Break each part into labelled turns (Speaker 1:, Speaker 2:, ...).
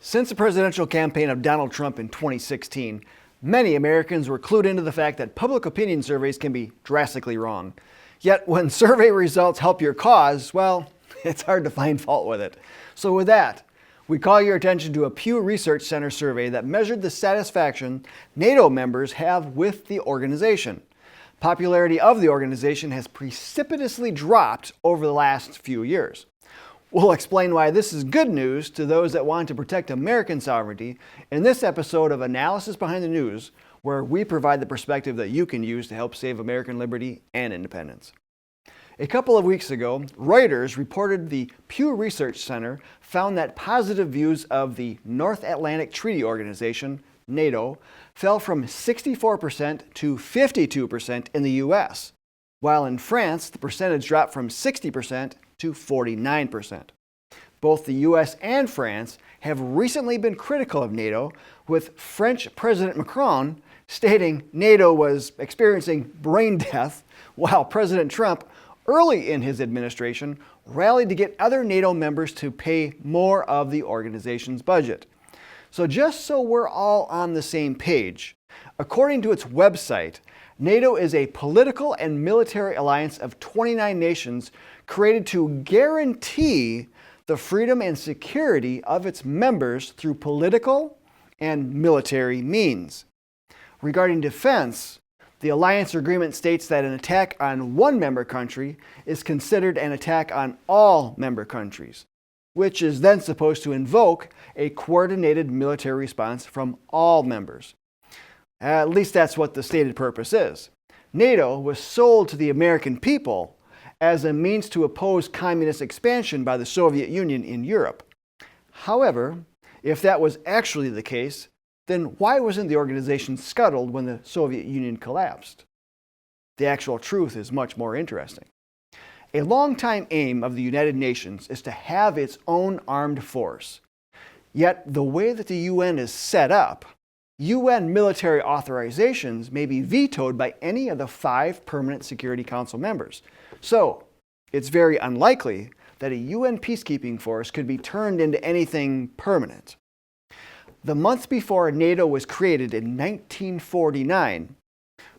Speaker 1: Since the presidential campaign of Donald Trump in 2016, many Americans were clued into the fact that public opinion surveys can be drastically wrong. Yet when survey results help your cause, well, it's hard to find fault with it. So with that, we call your attention to a Pew Research Center survey that measured the satisfaction NATO members have with the organization. Popularity of the organization has precipitously dropped over the last few years. We'll explain why this is good news to those that want to protect American sovereignty in this episode of Analysis Behind the News, where we provide the perspective that you can use to help save American liberty and independence. A couple of weeks ago, Reuters reported the Pew Research Center found that positive views of the North Atlantic Treaty Organization, NATO, fell from 64% to 52% in the US, while in France the percentage dropped from 60% to 49%. Both the US and France have recently been critical of NATO, with French President Macron stating NATO was experiencing brain death, while President Trump, early in his administration, rallied to get other NATO members to pay more of the organization's budget. So just so we're all on the same page, according to its website, NATO is a political and military alliance of 29 nations created to guarantee the freedom and security of its members through political and military means. Regarding defense, the alliance agreement states that an attack on one member country is considered an attack on all member countries, which is then supposed to invoke a coordinated military response from all members. At least that's what the stated purpose is. NATO was sold to the American people as a means to oppose communist expansion by the Soviet Union in Europe. However, if that was actually the case, then why wasn't the organization scuttled when the Soviet Union collapsed? The actual truth is much more interesting. A longtime aim of the United Nations is to have its own armed force. Yet the way that the UN is set up, UN military authorizations may be vetoed by any of the 5 permanent Security Council members. So, it's very unlikely that a UN peacekeeping force could be turned into anything permanent. The month before NATO was created in 1949,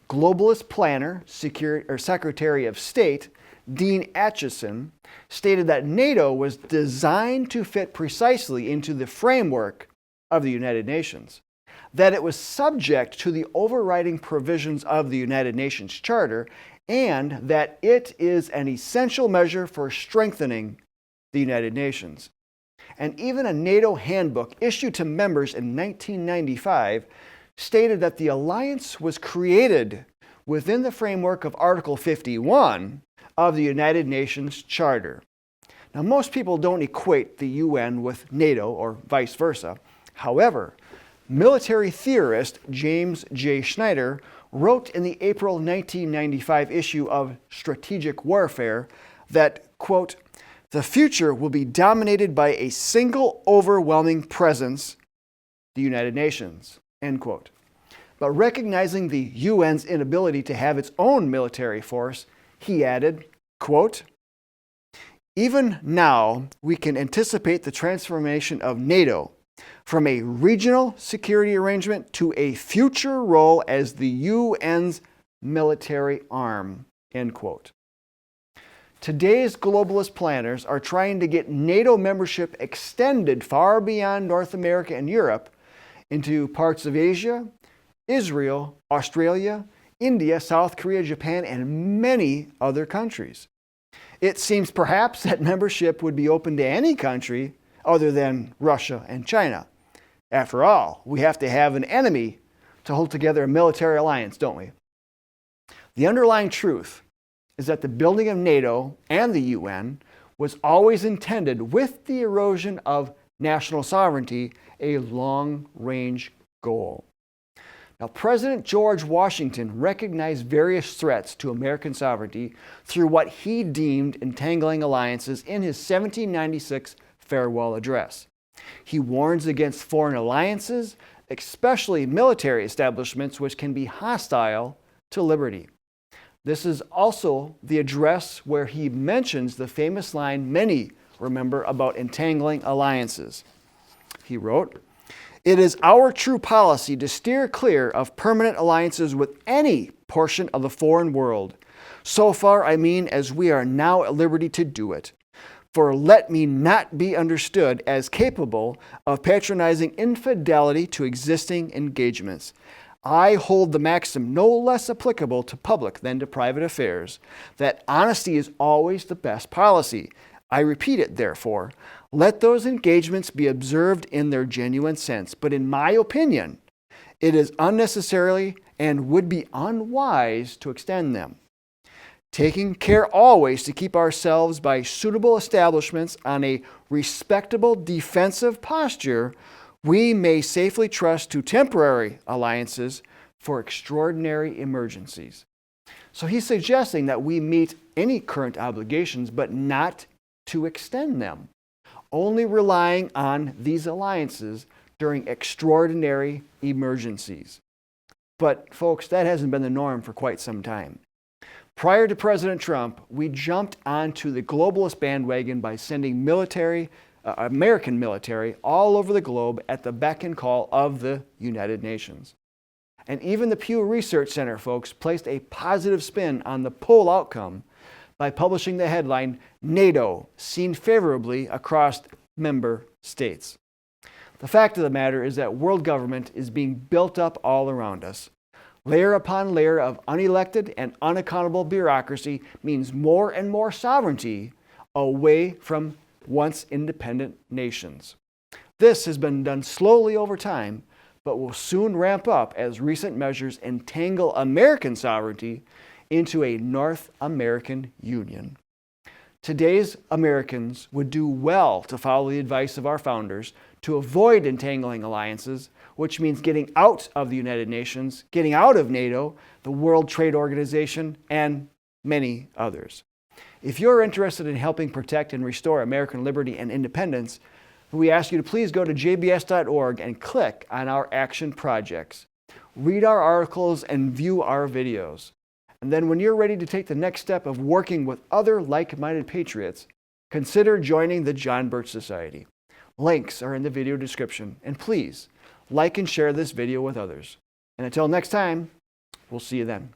Speaker 1: globalist planner, Secretary of State Dean Acheson stated that NATO was designed to fit precisely into the framework of the United Nations, that it was subject to the overriding provisions of the United Nations Charter, and that it is an essential measure for strengthening the United Nations. And even a NATO handbook issued to members in 1995 stated that the alliance was created within the framework of Article 51 of the United Nations Charter. Now, most people don't equate the UN with NATO or vice versa. However, military theorist James J. Schneider wrote in the April 1995 issue of Strategic Warfare that, quote, "The future will be dominated by a single overwhelming presence, the United Nations," end quote. But recognizing the UN's inability to have its own military force, he added, quote, "Even now, we can anticipate the transformation of NATO from a regional security arrangement to a future role as the UN's military arm," end quote. Today's globalist planners are trying to get NATO membership extended far beyond North America and Europe into parts of Asia, Israel, Australia, India, South Korea, Japan, and many other countries. It seems perhaps that membership would be open to any country other than Russia and China. After all, we have to have an enemy to hold together a military alliance, don't we? The underlying truth is that the building of NATO and the UN was always intended, with the erosion of national sovereignty, a long-range goal. Now, President George Washington recognized various threats to American sovereignty through what he deemed entangling alliances in his 1796 farewell address. He warns against foreign alliances, especially military establishments which can be hostile to liberty. This is also the address where he mentions the famous line many remember about entangling alliances. he wrote, "It is our true policy to steer clear of permanent alliances with any portion of the foreign world. So far, I mean, as we are now at liberty to do it. For let me not be understood as capable of patronizing infidelity to existing engagements. I hold the maxim no less applicable to public than to private affairs, that honesty is always the best policy. I repeat it, therefore, let those engagements be observed in their genuine sense. But in my opinion, it is unnecessary and would be unwise to extend them. Taking care always to keep ourselves by suitable establishments on a respectable defensive posture, we may safely trust to temporary alliances for extraordinary emergencies." So he's suggesting that we meet any current obligations, but not to extend them, only relying on these alliances during extraordinary emergencies. But folks, that hasn't been the norm for quite some time. Prior to President Trump, we jumped onto the globalist bandwagon by sending American military all over the globe at the beck and call of the United Nations. And even the Pew Research Center, folks, placed a positive spin on the poll outcome by publishing the headline, "NATO Seen Favorably Across Member States." The fact of the matter is that world government is being built up all around us. Layer upon layer of unelected and unaccountable bureaucracy means more and more sovereignty away from once independent nations. This has been done slowly over time, but will soon ramp up as recent measures entangle American sovereignty into a North American Union. Today's Americans would do well to follow the advice of our founders to avoid entangling alliances, which means getting out of the United Nations, getting out of NATO, the World Trade Organization, and many others. If you're interested in helping protect and restore American liberty and independence, we ask you to please go to jbs.org and click on our action projects. Read our articles and view our videos. And then when you're ready to take the next step of working with other like-minded patriots, consider joining the John Birch Society. Links are in the video description. And please, like and share this video with others. And until next time, we'll see you then.